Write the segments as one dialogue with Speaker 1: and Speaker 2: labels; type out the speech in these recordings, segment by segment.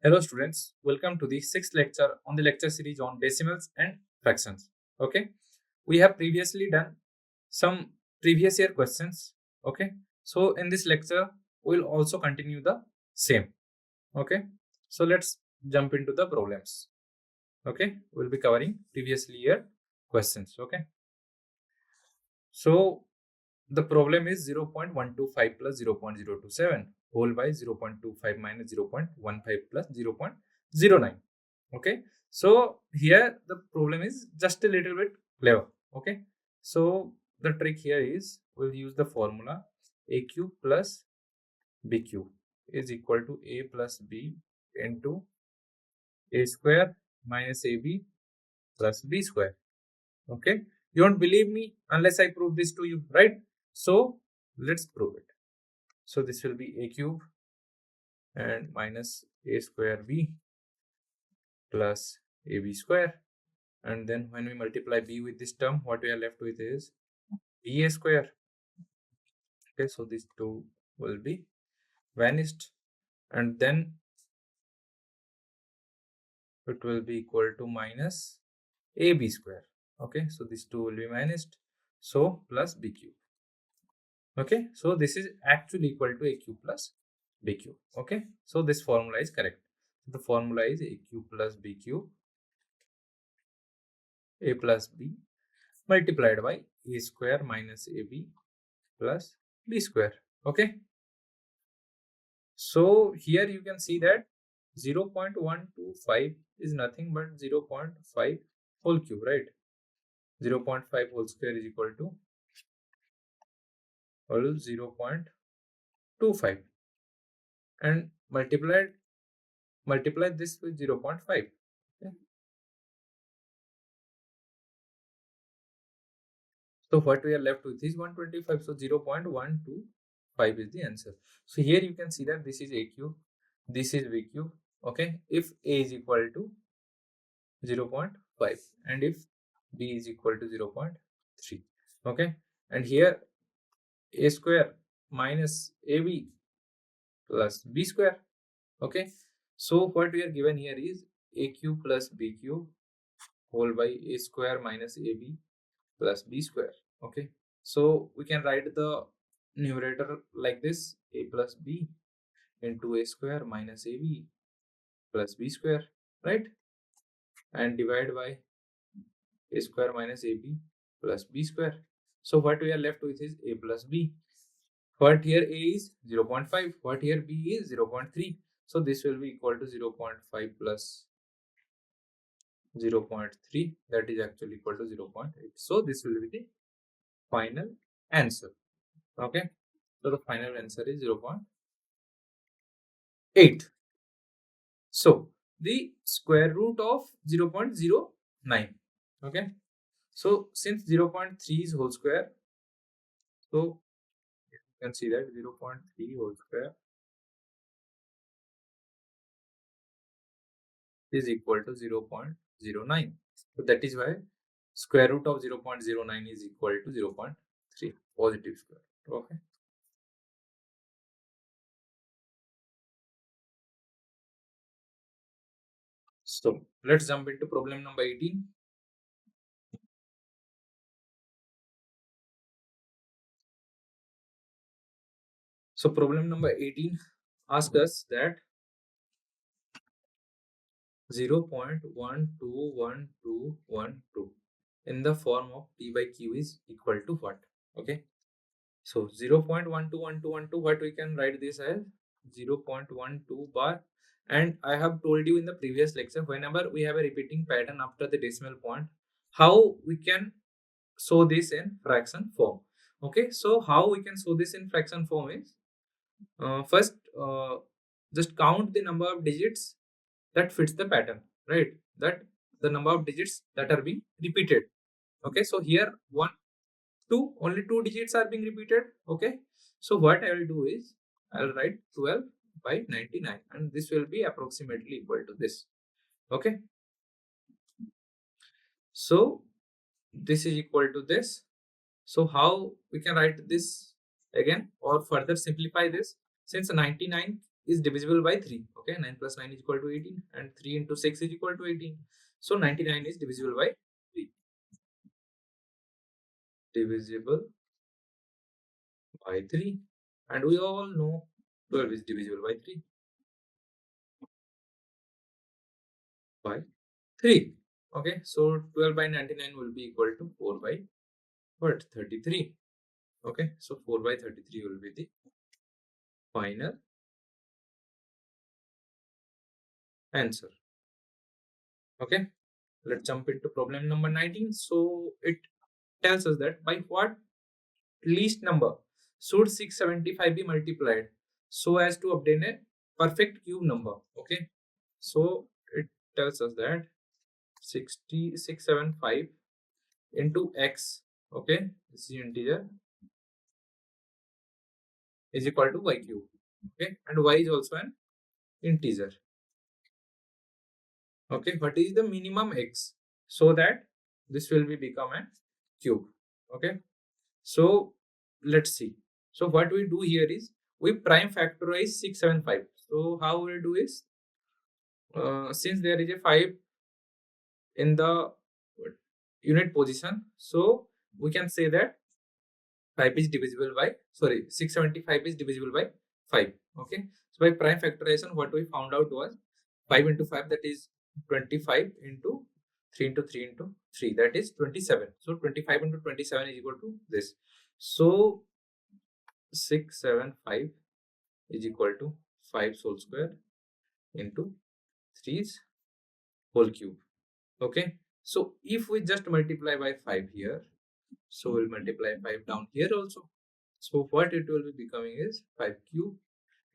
Speaker 1: Hello students, welcome to the sixth lecture on the lecture series on decimals and fractions. Okay, we have previously done some previous year questions. Okay, so in this lecture we'll also continue the same. Okay, so let's jump into the problems. Okay, we'll be covering previous year questions. Okay, so the problem is 0.125 plus 0.027 whole by 0.25 minus 0.15 plus 0.09. Okay, so here the problem is just a little bit clever. Okay, so the trick here is we'll use the formula a cube plus b cube is equal to a plus b into a square minus ab plus b square. Okay, you won't believe me unless I prove this to you, right? So let's prove it. So this will be a cube and minus a square b plus ab square, and then when we multiply b with this term, what we are left with is ba square. Okay, so these two will be vanished, and then it will be equal to minus ab square. Okay, so these two will be vanished, so plus b cube. Okay, so this is actually equal to a cube plus b cube. Okay, so this formula is correct. The formula is a cube plus b cube, a plus b multiplied by a square minus ab plus b square. Okay, so here you can see that 0.125 is nothing but 0.5 whole cube, right? 0.5 whole square is equal to 0.25, and multiply this with 0.5. Okay. So what we are left with is 125. So 0.125 is the answer. So here you can see that this is a cube, this is b cube. Okay, if a is equal to 0.5 and if b is equal to 0.3. Okay, and here a square minus ab plus b square. Okay, so what we are given here is a cube plus b cube whole by a square minus ab plus b square. Okay, so we can write the numerator like this: a plus b into a square minus ab plus b square, right? And divide by a square minus ab plus b square. So what we are left with is a plus b. What here a is 0.5, what here b is 0.3. So this will be equal to 0.5 plus 0.3, that is actually equal to 0.8. So this will be the final answer. Okay, so the final answer is 0.8. So the square root of 0.09. Okay, so since 0.3 is whole square, so you can see that 0.3 whole square is equal to 0.09. So that is why square root of 0.09 is equal to 0.3 positive square. Okay. So let's jump into problem number 18. So problem number 18 asks us that 0.121212 in the form of p by q is equal to what? Okay, so 0.121212, what we can write this as 0.12 bar. And I have told you in the previous lecture, whenever we have a repeating pattern after the decimal point, how we can show this in fraction form. Okay, so how we can show this in fraction form is first just count the number of digits that fits the pattern, right? That the number of digits that are being repeated. Okay, so here 1 2, only 2 digits are being repeated. Okay, so what I will do is I'll write 12 by 99, and this will be approximately equal to this. Okay, so this is equal to this. So how we can write this again or further simplify this? Since 99 is divisible by 3. Okay, 9 plus 9 is equal to 18, and 3 into 6 is equal to 18. So 99 is divisible by 3. Divisible by 3. And we all know 12 is divisible by 3. By 3. Okay, so 12 by 99 will be equal to 4 by what? 33. Okay, so 4 by 33 will be the final answer. Okay, let's jump into problem number 19. So it tells us that by what least number should 675 be multiplied so as to obtain a perfect cube number. Okay, so it tells us that 675 into x, okay, this is integer, is equal to y cube. Okay, and y is also an integer. Okay, what is the minimum x so that this will be become a cube. Okay, so let's see. So what we do here is we prime factorize 675. So how we'll do is, since there is a 5 in the unit position, so we can say that 5 is divisible by, sorry, 675 is divisible by 5. Okay, so by prime factorization, what we found out was 5 into 5, that is 25, into 3 into 3 into 3, that is 27. So 25 into 27 is equal to this. So 675 is equal to 5 whole square into 3's whole cube. Okay, so if we just multiply by 5 here, so we'll multiply 5 down here also. So what it will be becoming is 5 cube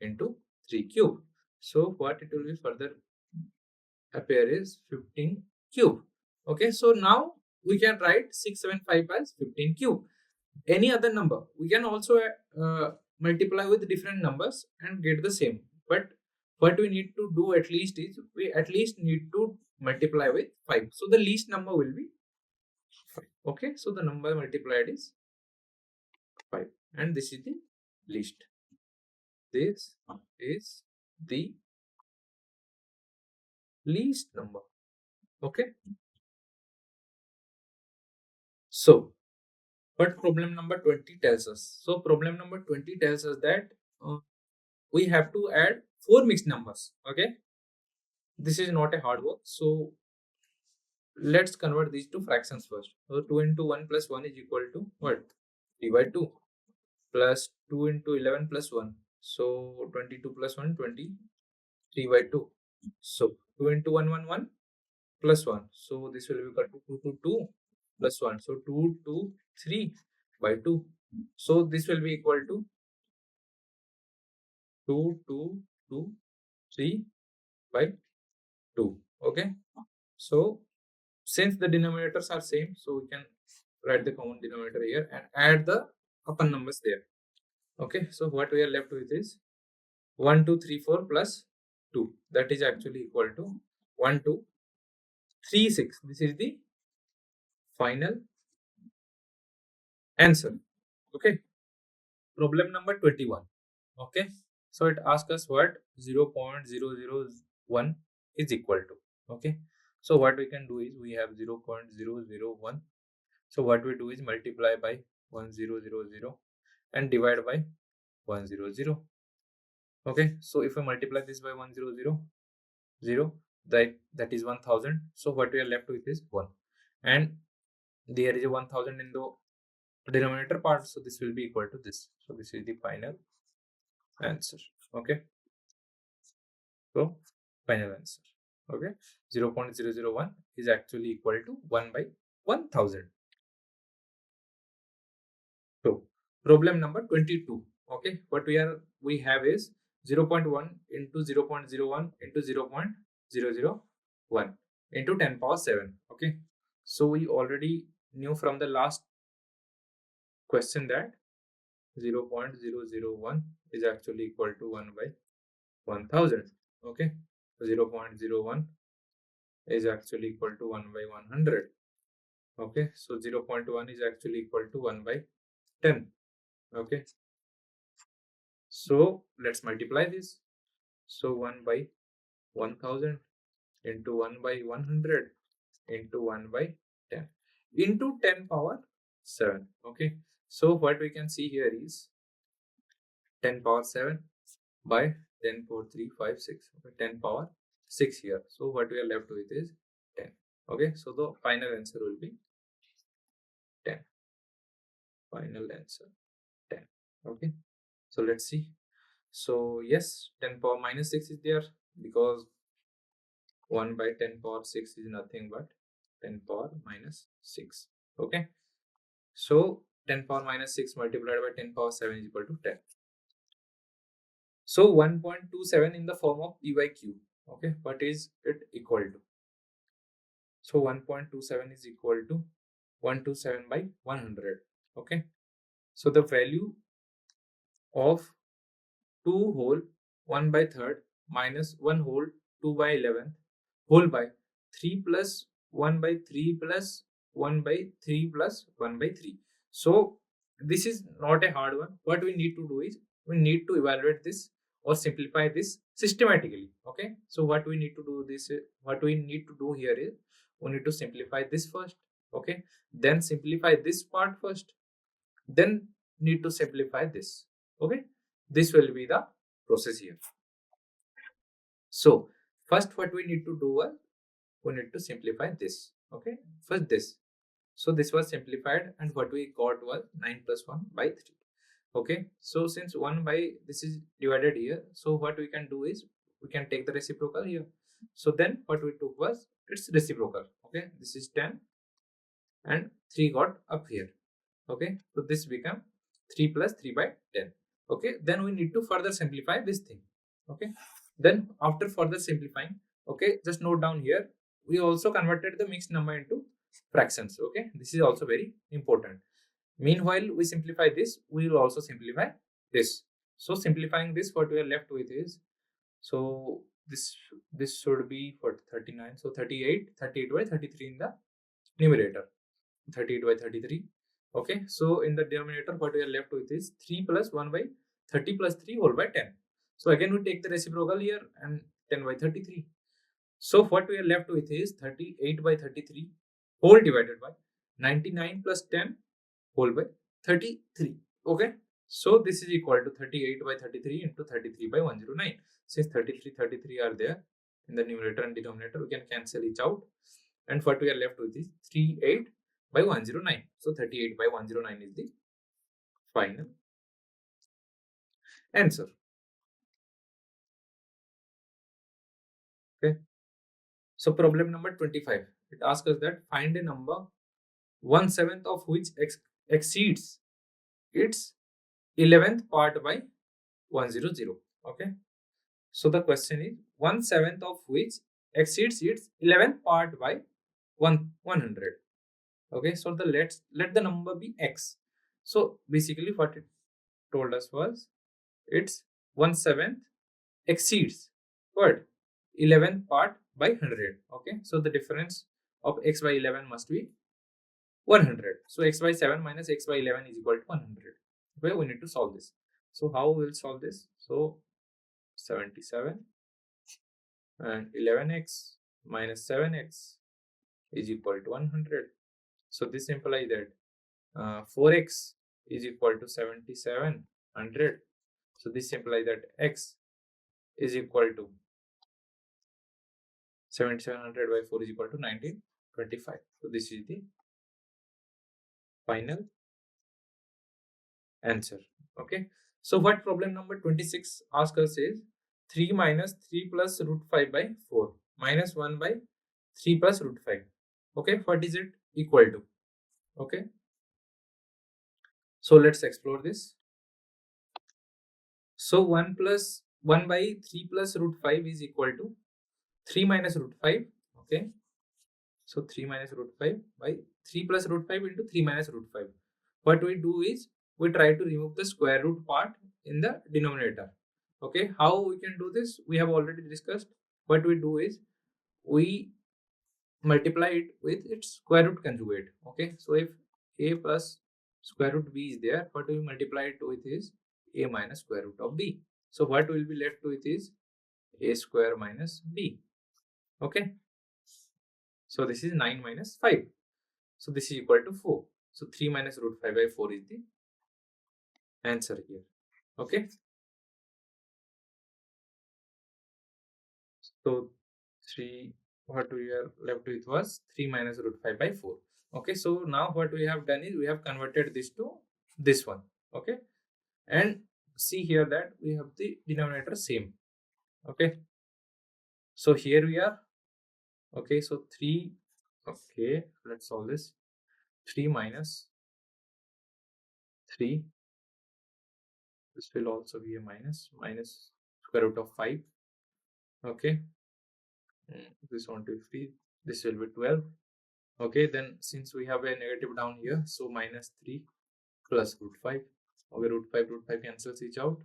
Speaker 1: into 3 cube. So what it will be further appear is 15 cube. Okay, so now we can write 675 as 15 cube. Any other number we can also multiply with different numbers and get the same. But what we need to do at least is we at least need to multiply with 5. So the least number will be 5. Okay, so the number multiplied is 5, and this is the least. This is the least number. Okay, so what problem number 20 tells us? So problem number 20 tells us that we have to add 4 mixed numbers. Okay, this is not a hard work. So let's convert these to fractions first. So 2 into 1 plus 1 is equal to what? 3 by 2, plus 2 into 11 plus 1. So 22 plus 1, 23 by 2. So 2 into 1, 1, 1 plus 1. So this will be equal to 2 to 2 plus 1. So 2 to 3 by 2. So this will be equal to 2 to 2, 3 by 2. Okay, so since the denominators are same, so we can write the common denominator here and add the upper numbers there. Okay, so what we are left with is 1, 2, 3, 4 plus 2, that is actually equal to 1, 2, 3, 6. This is the final answer. Okay, problem number 21. Okay, so it asks us what 0.001 is equal to. Okay, so what we can do is we have 0.001. So what we do is multiply by 1000 and divide by 100. Okay, so if we multiply this by 100, that is 1000. So what we are left with is 1, and there is a 1000 in the denominator part, so this will be equal to this. So this is the final answer. Okay, so final answer. Okay, 0.001 is actually equal to 1 by 1000. So problem number 22. Okay, what we have is 0.1 into 0.01 into 0.001 into 10 power 7. Okay, so we already knew from the last question that 0.001 is actually equal to 1 by 1000. Okay, 0.01 is actually equal to 1 by 100. Okay, so 0.1 is actually equal to 1 by 10. Okay, so let's multiply this. So 1 by 1000 into 1 by 100 into 1 by 10 into 10 power 7. Okay, so what we can see here is 10 power 7 by 10 power 3 5 6. Okay, 10 power 6 here. So what we are left with is 10. Okay, so the final answer will be 10. Final answer 10. Okay, so let's see. So yes, 10 power minus 6 is there, because 1 by 10 power 6 is nothing but 10 power minus 6. Okay, so 10 power minus 6 multiplied by 10 power 7 is equal to 10. So 1.27 in the form of PYQ. Okay, what is it equal to? So 1.27 is equal to 127 by 100. Okay, so the value of 2 whole 1 by third minus 1 whole 2 by 11th whole by 3 plus 1 by 3 plus 1 by 3 plus 1 by 3. So this is not a hard one. What we need to do is we need to evaluate this or simplify this systematically. Okay, so what we need to do here is we need to simplify this first. Okay, then simplify this part first, then need to simplify this. Okay, this will be the process here. So first what we need to do is we need to simplify this. Okay, first this. So this was simplified and what we got was 9 plus 1 by 3. Okay, so since 1 by this is divided here, so what we can do is we can take the reciprocal here. So then what we took was its reciprocal. Okay, this is 10 and 3 got up here. Okay, so this become 3 plus 3 by 10. Okay, then we need to further simplify this thing. Okay, then after further simplifying, okay, just note down here, we also converted the mixed number into fractions. Okay, this is also very important. Meanwhile, we simplify this, we will also simplify this. So simplifying this, what we are left with is, so this should be for 39. So 38 by 33 in the numerator, 38 by 33. Okay, so in the denominator what we are left with is 3 plus 1 by 30 plus 3 whole by 10. So again we take the reciprocal here and 10 by 33. So what we are left with is 38 by 33 whole divided by 99 plus 10 whole by 33. Okay, so this is equal to 38 by 33 into 33 by 109. Since 33 are there in the numerator and denominator, we can cancel each out, and what we are left with is 38 by 109. So 38 by 109 is the final answer. Okay, so problem number 25, it asks us that find a number 1/7 of which exceeds its 11th part by 100. Okay, so the question is 1/7 of which exceeds its 11th part by 100. Okay, so let the number be x. So basically what it told us was it's 1/7 exceeds what 11th part by 100. Okay, so the difference of x by 11 must be 100. So x by 7 minus x by 11 is equal to 100. Okay, we need to solve this. So how we will solve this? So 77 and 11x minus 7x is equal to 100. So this implies that 4x is equal to 7700. So this implies that x is equal to 7700 by 4 is equal to 1925. So this is the final answer. Okay, so what problem number 26 asks us is 3 minus 3 plus root 5 by 4 minus 1 by 3 plus root 5. Okay, what is it equal to? Okay, so let's explore this. So 1 by 3 plus root 5 is equal to 3 minus root 5. Okay, so 3 minus root 5 by 3 plus root 5 into 3 minus root 5. What we do is we try to remove the square root part in the denominator. Okay, how we can do this? We have already discussed. What we do is we multiply it with its square root conjugate. Okay, so if a plus square root b is there, what we multiply it with is a minus square root of b. So what will be left with is a square minus b. Okay, so this is 9 minus 5. So this is equal to 4. So 3 minus root 5 by 4 is the answer here. Okay, so 3, what we are left with was 3 minus root 5 by 4. Okay, so now what we have done is we have converted this to this one. Okay, and see here that we have the denominator same. Okay, so here we are. Okay, so 3. Okay, let's solve this. 3 minus 3, this will also be a minus square root of 5. Okay, this one to be free, this will be 12. Okay, then since we have a negative down here, so minus 3 plus root 5. Okay, root 5 cancels each out,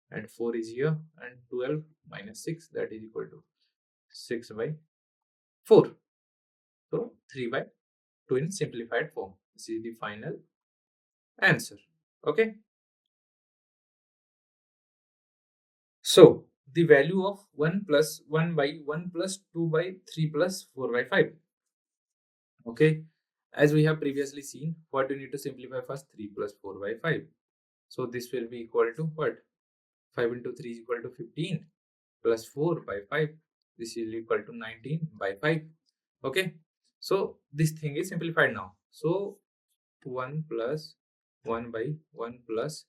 Speaker 1: and 4 is here, and 12 minus 6, that is equal to 6 by 4. So 3 by 2 in simplified form. This is the final answer. Okay, so the value of 1 plus 1 by 1 plus 2 by 3 plus 4 by 5. Okay, as we have previously seen, what we need to simplify first? 3 plus 4 by 5. So this will be equal to what? 5 into 3 is equal to 15 plus 4 by 5. This is equal to 19 by 5. Okay, so this thing is simplified now. So 1 plus 1 by 1 plus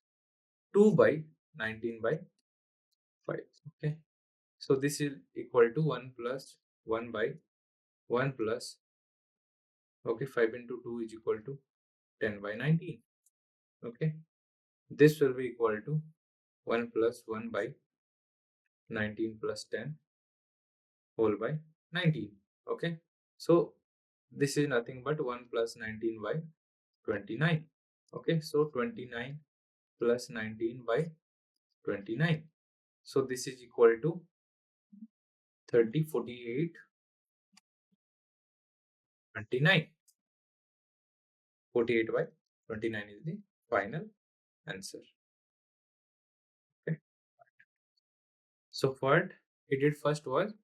Speaker 1: 2 by 19 by 5. Okay, so this is equal to 1 plus 1 by 1 plus, okay, 5 into 2 is equal to 10 by 19. Okay, this will be equal to 1 plus 1 by 19 plus 10 whole by 19. Okay, so this is nothing but 1 plus 19 by 29. Okay, so 29 plus 19 by 29. So this is equal to 30, 48, 29. 48 by 29 is the final answer. Okay, so what he did first was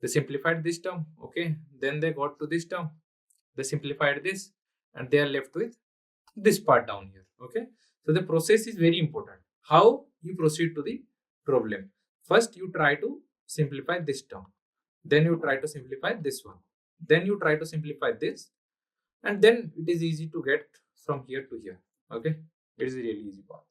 Speaker 1: they simplified this term. Okay, then they got to this term, they simplified this, and they are left with this part down here. Okay, so the process is very important. How you proceed to the problem? First you try to simplify this term, then you try to simplify this one, then you try to simplify this, and then it is easy to get from here to here. Okay, it is a really easy part.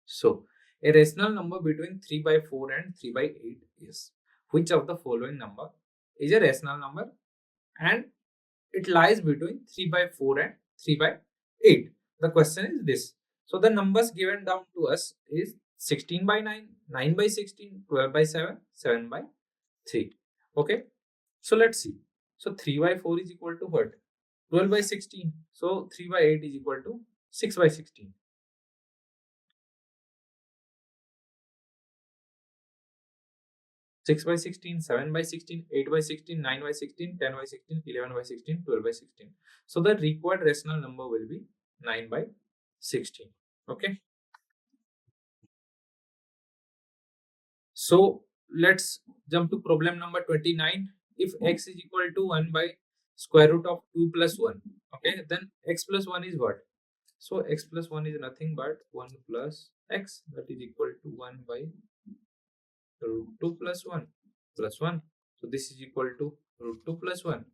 Speaker 1: So a rational number between 3 by 4 and 3 by 8 is, which of the following number is a rational number and it lies between 3 by 4 and 3 by 8? The question is this. So the numbers given down to us is 16 by 9, 9 by 16, 12 by 7, 7 by 3. Okay, so let's see. So 3 by 4 is equal to what? 12 by 16. So 3 by 8 is equal to 6 by 16. 6 by 16, 7 by 16, 8 by 16, 9 by 16, 10 by 16, 11 by 16, 12 by 16. So the required rational number will be 9 by 16. Okay. So let's jump to problem number 29. If x is equal to 1 by square root of 2 plus 1, okay, then x plus 1 is what? So x plus 1 is nothing but 1 plus x, that is equal to 1 by root 2 plus 1 plus 1. So this is equal to root 2 plus 1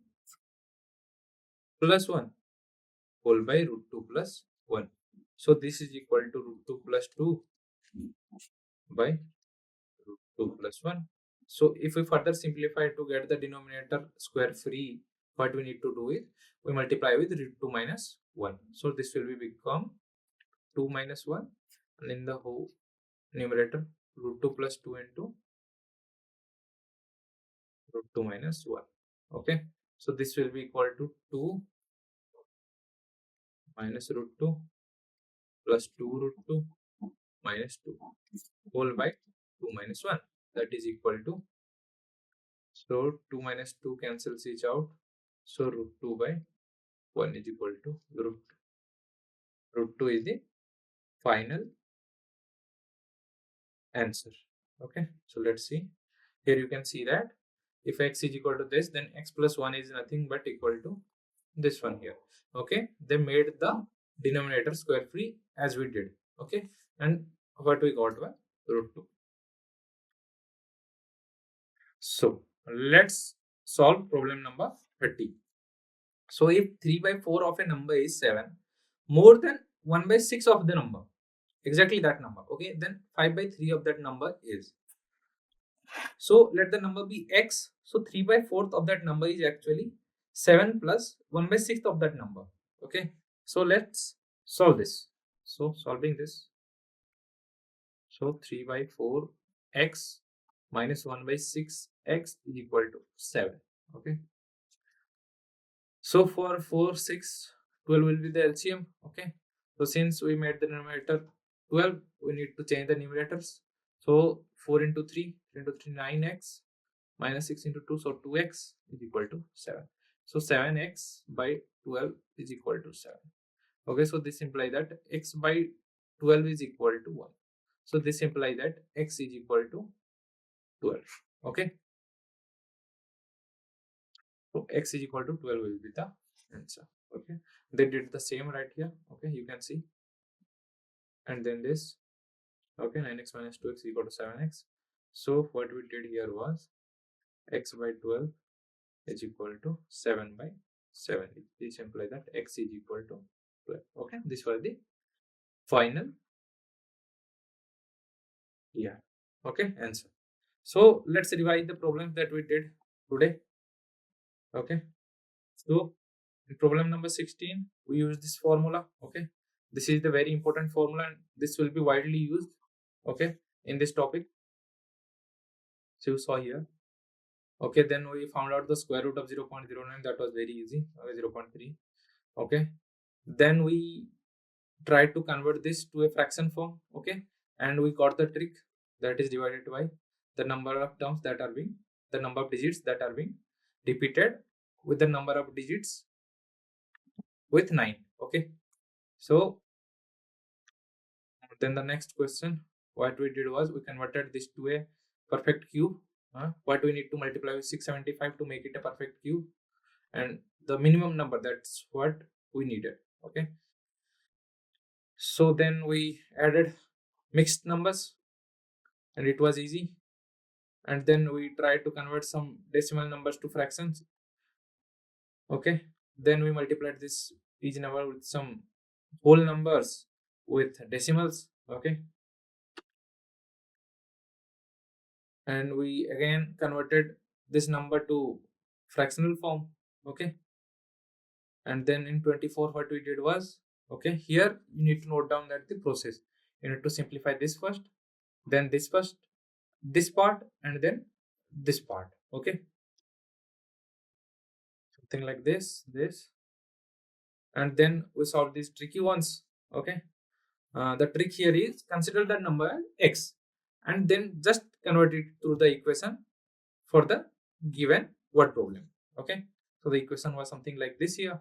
Speaker 1: plus 1 whole by root 2 plus 1. So this is equal to root 2 plus 2 by root 2 plus 1. So if we further simplify to get the denominator square free, what we need to do is we multiply with root 2 minus 1. So this will be become 2 minus 1, and in the whole numerator root 2 plus 2 into root 2 minus 1. Okay, so this will be equal to 2 minus root 2 plus 2 root 2 minus 2 whole by 2 minus 1, that is equal to, so 2 minus 2 cancels each out, so root 2 by 1 is equal to root 2 is the final answer. Okay, so let's see. Here you can see that if x is equal to this, then x plus 1 is nothing but equal to this one here. Okay, they made the denominator square free as we did. Okay, and what we got was root 2. So let's solve problem number 30. So if 3 by 4 of a number is 7, more than 1 by 6 of the number, exactly that number, okay, then 5 by 3 of that number is. So let the number be x. So 3 by 4th of that number is actually 7 plus 1 by 6th of that number. Okay. So let's solve this. So solving this. So 3 by 4 x minus 1 by 6 x is equal to 7. Okay. So for 4, 6, 12 will be the LCM. Okay. So since we made the numerator 12, we need to change the numerators. So 4 into 3, 3 into 3, 9x minus 6 into 2, so 2x is equal to 7. So 7x by 12 is equal to 7. Okay, so this implies that x by 12 is equal to 1. So this implies that x is equal to 12. Okay, so x is equal to 12 will be the answer. Okay, they did the same right here. Okay, you can see, and then this. Okay, 9x minus 2x is equal to 7x. So what we did here was x by 12 is equal to 7 by 7. This implies that x is equal to 12. Okay, this was the final answer. So let's revise the problems that we did today. Okay, so in problem number 16, we use this formula. Okay, this is the very important formula and this will be widely used. Okay, in this topic. So you saw here. Okay, then we found out the square root of 0.09. That was very easy. 0.3. Okay, then we tried to convert this to a fraction form. Okay, and we got the trick, that is divided by the number of terms that are being, the number of digits that are being repeated with the number of digits with 9. Okay, so then the next question what we did was we converted this to a perfect cube. What we need to multiply with 675 to make it a perfect cube, and the minimum number, that's what we needed. Okay, so then we added mixed numbers and it was easy, and then we tried to convert some decimal numbers to fractions. Okay, then we multiplied this each number with some whole numbers with decimals. Okay, and we again converted this number to fractional form. Okay, and then in 24 what we did was, okay, here you need to note down that the process, you need to simplify this first, then this first, this part, and then this part. Okay, something like this, and then we solve these tricky ones. Okay, the trick here is consider the number x and then just convert it through the equation for the given word problem. Okay, so the equation was something like this here,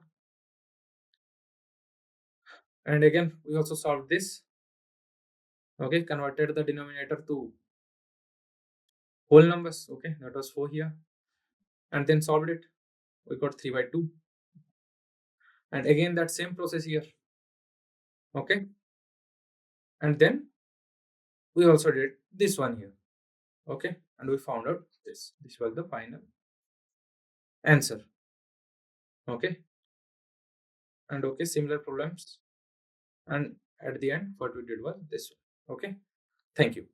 Speaker 1: and again we also solved this. Okay, converted the denominator to whole numbers. Okay, that was 4 here, and then solved it. We got 3 by 2, and again that same process here. Okay, and then we also did this one here. Okay, and we found out this was the final answer. Okay, and okay, similar problems, and at the end what we did was this one. Okay, thank you.